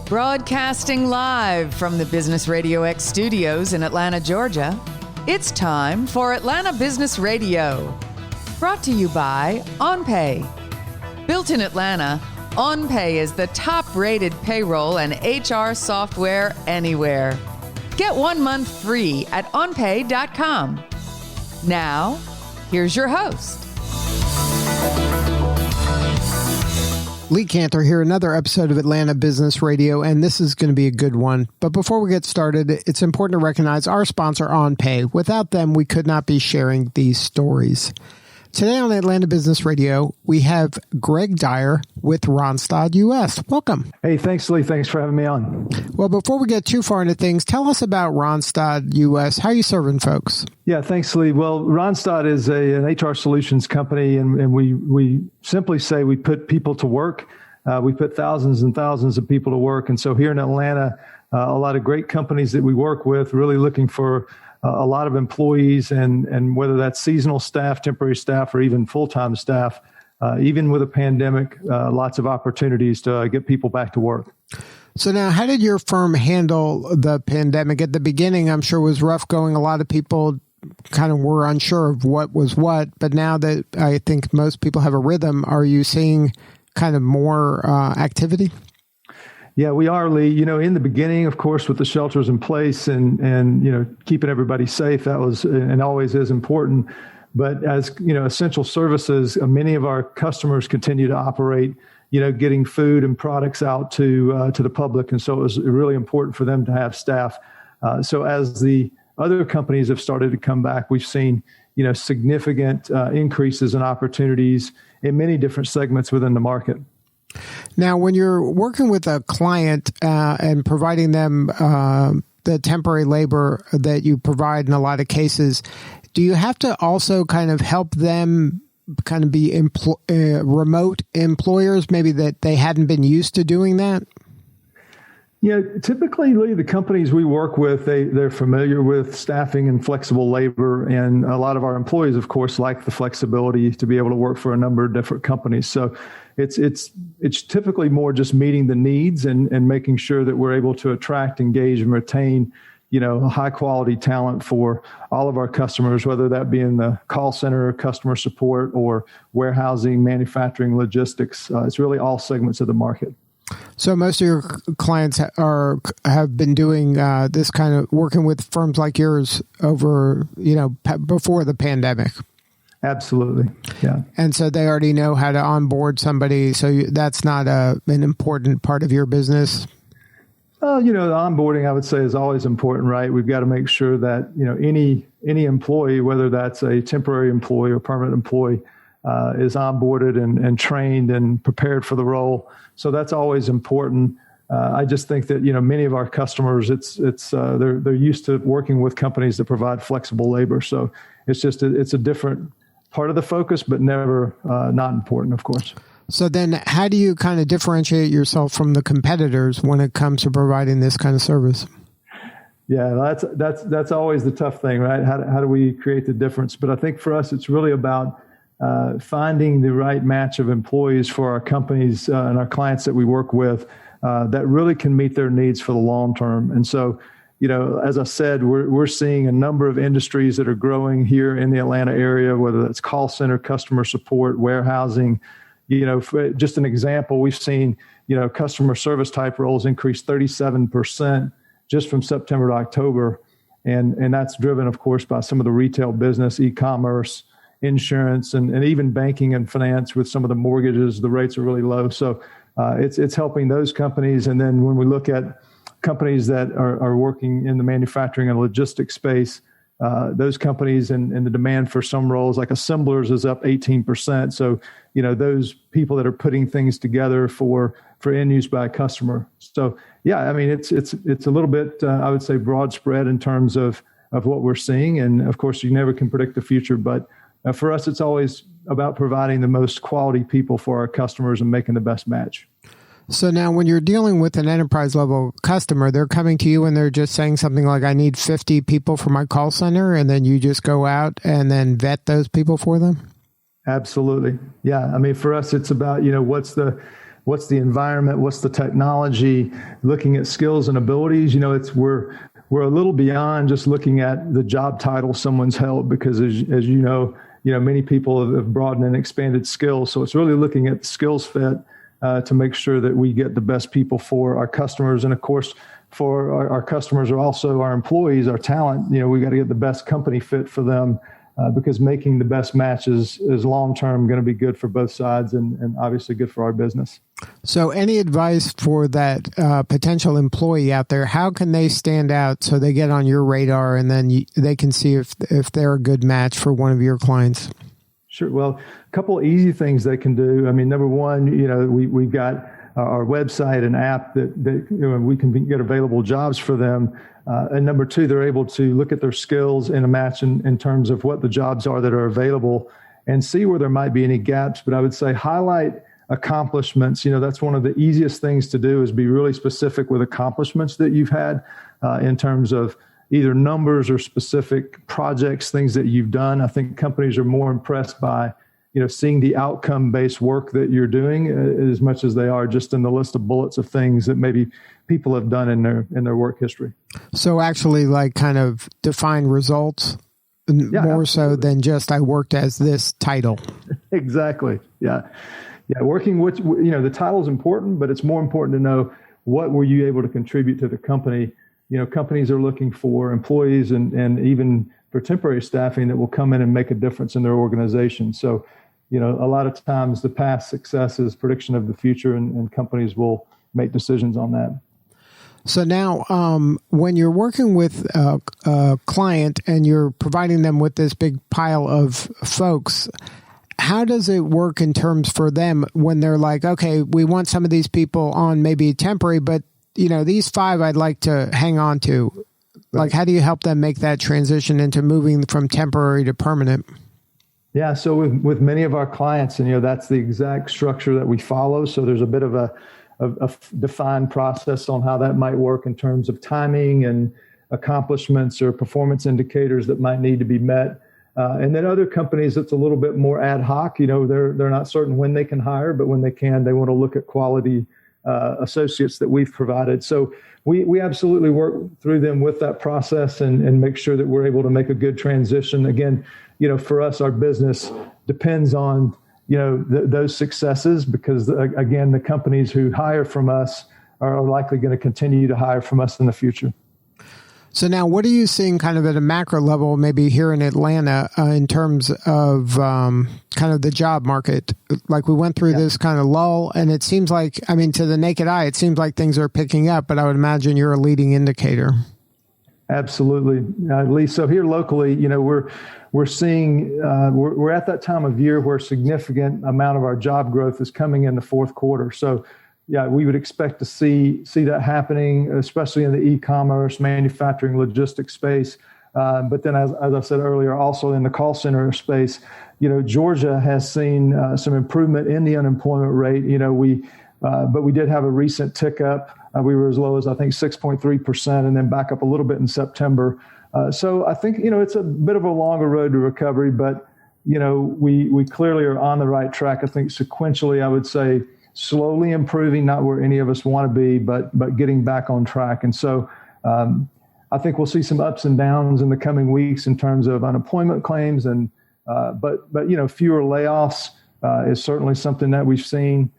Broadcasting live from the Business RadioX studios in Atlanta, Georgia, it's time for Atlanta Business Radio. Brought to you by OnPay. Built in Atlanta, OnPay is the top-rated payroll and HR software anywhere. Get 1 month free at onpay.com. Now, here's your host. Lee Cantor here, another episode of Atlanta Business Radio, and this is going to be a good one. But before we get started, it's important to recognize our sponsor, OnPay. Without them, we could not be sharing these stories. Today on Atlanta Business Radio, we have Greg Dyer with Randstad US. Welcome. Hey, thanks, Lee. Thanks for having me on. Well, before we get too far into things, tell us about Randstad US. How are you serving folks? Yeah, thanks, Lee. Well, Randstad is an HR solutions company, and we simply say we put people to work. We put thousands and thousands of people to work. And so here in Atlanta, a lot of great companies that we work with really looking for a lot of employees, and whether that's seasonal staff, temporary staff, or even full-time staff, even with a pandemic, lots of opportunities to get people back to work. So now, how did your firm handle the pandemic? At the beginning, I'm sure it was rough going. A lot of people kind of were unsure of what was what, but now that I think most people have a rhythm, are you seeing kind of more activity? Yeah, we are, Lee. You know, in the beginning, of course, with the shelters in place and keeping everybody safe, that was and always is important. But as essential services, many of our customers continue to operate, getting food and products out to the public, and so it was really important for them to have staff. So as the other companies have started to come back, we've seen significant increases in opportunities in many different segments within the market. Now, when you're working with a client and providing them the temporary labor that you provide in a lot of cases, do you have to also kind of help them kind of be remote employers, maybe that they hadn't been used to doing that? Yeah, typically, Lee, the companies we work with, they're familiar with staffing and flexible labor. And a lot of our employees, of course, like the flexibility to be able to work for a number of different companies. So it's typically more just meeting the needs and making sure that we're able to attract, engage, and retain, high quality talent for all of our customers, whether that be in the call center, customer support, or warehousing, manufacturing, logistics. It's really all segments of the market. So most of your clients have been doing this kind of working with firms like yours over, before the pandemic. Absolutely, yeah. And so they already know how to onboard somebody. So that's not an important part of your business. The onboarding, I would say, is always important, right? We've got to make sure that any employee, whether that's a temporary employee or permanent employee, is onboarded and trained and prepared for the role. So that's always important. I just think that many of our customers, they're used to working with companies that provide flexible labor. So it's a different part of the focus, but never not important, of course. So then, how do you kind of differentiate yourself from the competitors when it comes to providing this kind of service? Yeah, that's always the tough thing, right? How do we create the difference? But I think for us, it's really about finding the right match of employees for our companies and our clients that we work with that really can meet their needs for the long term. And so, as I said, we're seeing a number of industries that are growing here in the Atlanta area, whether that's call center, customer support, warehousing. For just an example, we've seen, customer service type roles increase 37% just from September to October. And that's driven, of course, by some of the retail business, e-commerce, insurance, and even banking and finance. With some of the mortgages, the rates are really low. So it's helping those companies. And then when we look at companies that are working in the manufacturing and logistics space, those companies and the demand for some roles like assemblers is up 18%. So, those people that are putting things together for end use by a customer. So, yeah, I mean, it's a little bit, I would say, broad spread in terms of what we're seeing. And of course, you never can predict the future, but for us, it's always about providing the most quality people for our customers and making the best match. So now when you're dealing with an enterprise level customer, they're coming to you and they're just saying something like, I need 50 people for my call center. And then you just go out and then vet those people for them? Absolutely. Yeah. I mean, for us, it's about, what's the what's the environment, what's the technology, looking at skills and abilities. We're a little beyond just looking at the job title someone's held, because as you know, many people have broadened and expanded skills. So it's really looking at the skills fit to make sure that we get the best people for our customers. And of course, for our customers are also our employees, our talent. We got to get the best company fit for them, because making the best matches is long-term going to be good for both sides and obviously good for our business. So any advice for that potential employee out there? How can they stand out so they get on your radar, and then they can see if they're a good match for one of your clients? Sure. Well, a couple of easy things they can do. I mean, number one, we've got our website and app that we can get available jobs for them. And number two, they're able to look at their skills in a match in terms of what the jobs are that are available and see where there might be any gaps. But I would say highlight accomplishments. That's one of the easiest things to do, is be really specific with accomplishments that you've had in terms of either numbers or specific projects, things that you've done. I think companies are more impressed by seeing the outcome-based work that you're doing as much as they are just in the list of bullets of things that maybe people have done in their work history. So actually, like, kind of define results more so than just I worked as this title. Exactly. Yeah. Working with, the title is important, but it's more important to know what were you able to contribute to the company. Companies are looking for employees and even for temporary staffing that will come in and make a difference in their organization. So, a lot of times the past success is prediction of the future, and companies will make decisions on that. So now, when you're working with a client and you're providing them with this big pile of folks, how does it work in terms for them when they're like, okay, we want some of these people on maybe temporary, but these 5 I'd like to hang on to. Right. Like, how do you help them make that transition into moving from temporary to permanent? Yeah, so with many of our clients, and that's the exact structure that we follow. So there's a bit of a defined process on how that might work in terms of timing and accomplishments or performance indicators that might need to be met. And then other companies, it's a little bit more ad hoc. They're not certain when they can hire, but when they can, they want to look at quality associates that we've provided. So we absolutely work through them with that process and make sure that we're able to make a good transition. Again, for us, our business depends on, those successes, because again, the companies who hire from us are likely going to continue to hire from us in the future. So now, what are you seeing kind of at a macro level, maybe here in Atlanta, in terms of kind of the job market? Like, we went through this kind of lull, and it seems like, to the naked eye, it seems like things are picking up, but I would imagine you're a leading indicator. Absolutely. At least so here locally, we're seeing, we're at that time of year where a significant amount of our job growth is coming in the fourth quarter. So we would expect to see that happening, especially in the e-commerce, manufacturing, logistics space. But then, as I said earlier, also in the call center space, Georgia has seen some improvement in the unemployment rate. But we did have a recent tick up. We were as low as, I think, 6.3%, and then back up a little bit in September. So I think, it's a bit of a longer road to recovery, but, we clearly are on the right track. I think sequentially, I would say, slowly improving, not where any of us want to be, but getting back on track. And so I think we'll see some ups and downs in the coming weeks in terms of unemployment claims, and but fewer layoffs is certainly something that we've seen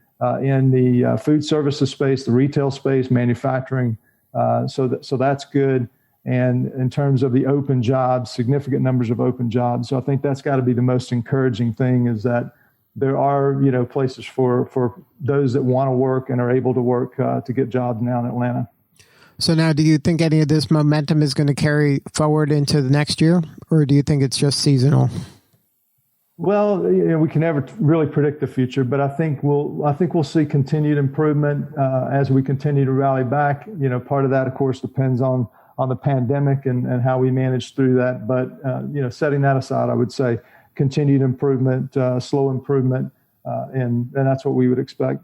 in the food services space, the retail space, manufacturing. So that's good. And in terms of the open jobs, significant numbers of open jobs. So I think that's got to be the most encouraging thing, is that there are, places for those that want to work and are able to work to get jobs now in Atlanta. So now, do you think any of this momentum is going to carry forward into the next year, or do you think it's just seasonal? Well, we can never really predict the future, but I think we'll see continued improvement as we continue to rally back. Part of that, of course, depends on the pandemic and how we manage through that. But setting that aside, I would say continued improvement, slow improvement, and that's what we would expect.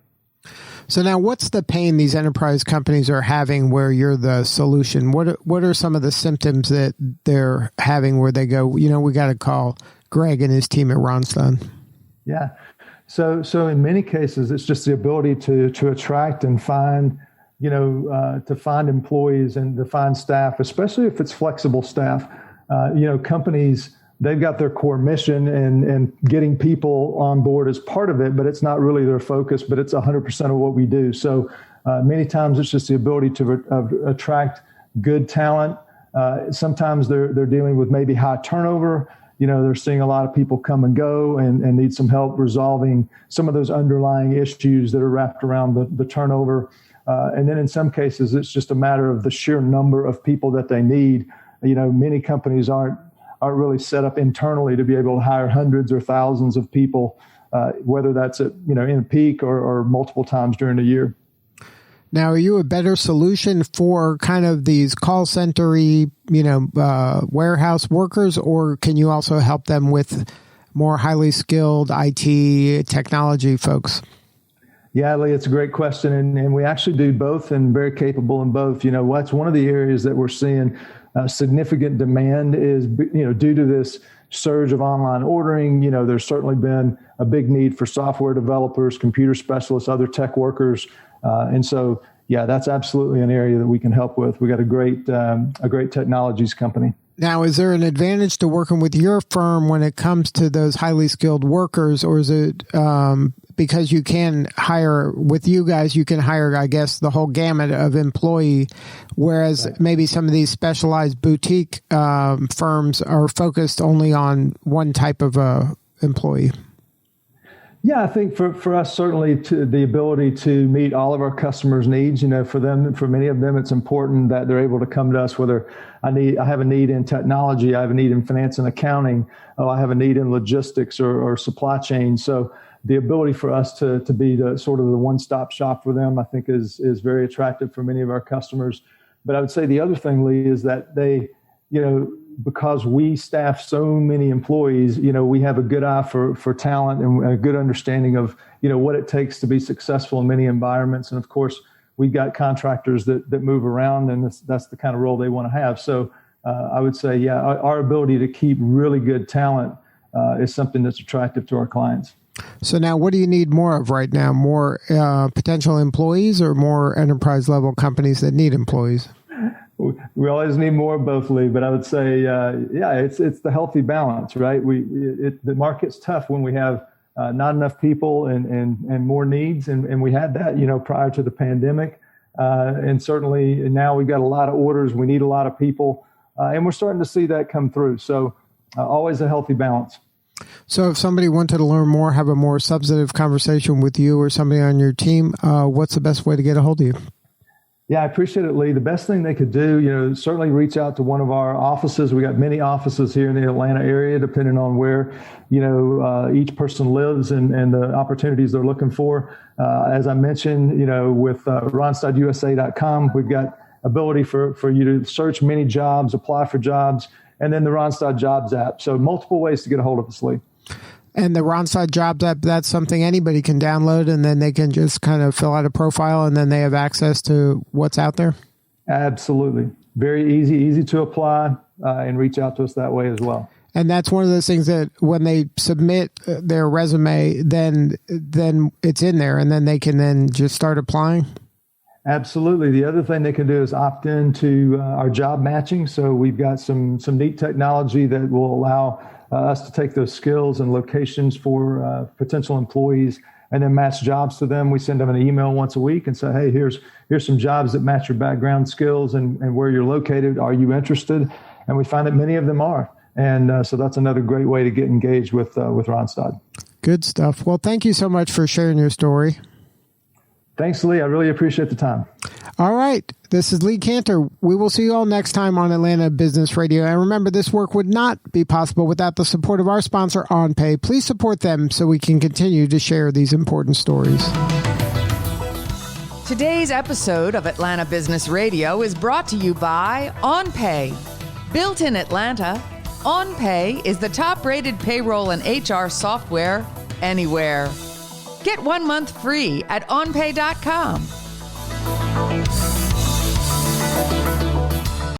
So now, what's the pain these enterprise companies are having where you're the solution? What are some of the symptoms that they're having where they go, we got to call Greg and his team at Randstad? Yeah. So in many cases, it's just the ability to attract and find, to find employees and to find staff, especially if it's flexible staff. Companies, they've got their core mission and getting people on board is part of it, but it's not really their focus, but it's 100% of what we do. So many times it's just the ability to attract good talent. Sometimes they're dealing with maybe high turnover. They're seeing a lot of people come and go and need some help resolving some of those underlying issues that are wrapped around the turnover. And then in some cases, it's just a matter of the sheer number of people that they need. Many companies aren't really set up internally to be able to hire hundreds or thousands of people, whether that's in peak or multiple times during the year. Now, are you a better solution for kind of these call center-y, warehouse workers, or can you also help them with more highly skilled IT technology folks? Yeah, Lee, it's a great question. And we actually do both and very capable in both. That's one of the areas that we're seeing significant demand is, due to this surge of online ordering. There's certainly been a big need for software developers, computer specialists, other tech workers. And so, that's absolutely an area that we can help with. We got a great technologies company. Now, is there an advantage to working with your firm when it comes to those highly skilled workers, or is it because you can hire with you guys, you can hire, I guess, the whole gamut of employee, whereas maybe some of these specialized boutique firms are focused only on one type of employee? Yeah, I think for us, certainly the ability to meet all of our customers' needs, for many of them, it's important that they're able to come to us, whether I have a need in technology, I have a need in finance and accounting, I have a need in logistics or supply chain. So the ability for us to be the sort of the one-stop shop for them, I think is very attractive for many of our customers. But I would say the other thing, Lee, is that they, because we staff so many employees, we have a good eye for talent and a good understanding of, what it takes to be successful in many environments. And of course, we've got contractors that move around, and that's the kind of role they want to have. So I would say, our ability to keep really good talent is something that's attractive to our clients. So now what do you need more of right now? More potential employees or more enterprise level companies that need employees? We always need more of both, Lee, but I would say, it's the healthy balance, right? The market's tough when we have not enough people and more needs, and we had that, prior to the pandemic, and certainly now we've got a lot of orders. We need a lot of people, and we're starting to see that come through. So always a healthy balance. So if somebody wanted to learn more, have a more substantive conversation with you or somebody on your team, what's the best way to get a hold of you? Yeah, I appreciate it, Lee. The best thing they could do, certainly reach out to one of our offices. We got many offices here in the Atlanta area, depending on where, each person lives and the opportunities they're looking for. As I mentioned, with RandstadUSA.com, we've got ability for you to search many jobs, apply for jobs, and then the Randstad Jobs App. So multiple ways to get a hold of us, Lee. And the Randstad Jobs App, that's something anybody can download, and then they can just kind of fill out a profile, and then they have access to what's out there? Absolutely. Very easy to apply, and reach out to us that way as well. And that's one of those things that when they submit their resume, then it's in there, and then they can then just start applying? Absolutely. The other thing they can do is opt into our job matching. So we've got some neat technology that will allow us to take those skills and locations for potential employees and then match jobs to them. We send them an email once a week and say, hey, here's some jobs that match your background skills and where you're located. Are you interested? And we find that many of them are. And so that's another great way to get engaged with Randstad. Good stuff. Well, thank you so much for sharing your story. Thanks, Lee. I really appreciate the time. All right. This is Lee Cantor. We will see you all next time on Atlanta Business Radio. And remember, this work would not be possible without the support of our sponsor, OnPay. Please support them so we can continue to share these important stories. Today's episode of Atlanta Business Radio is brought to you by OnPay. Built in Atlanta, OnPay is the top-rated payroll and HR software anywhere. Get 1 month free at onpay.com.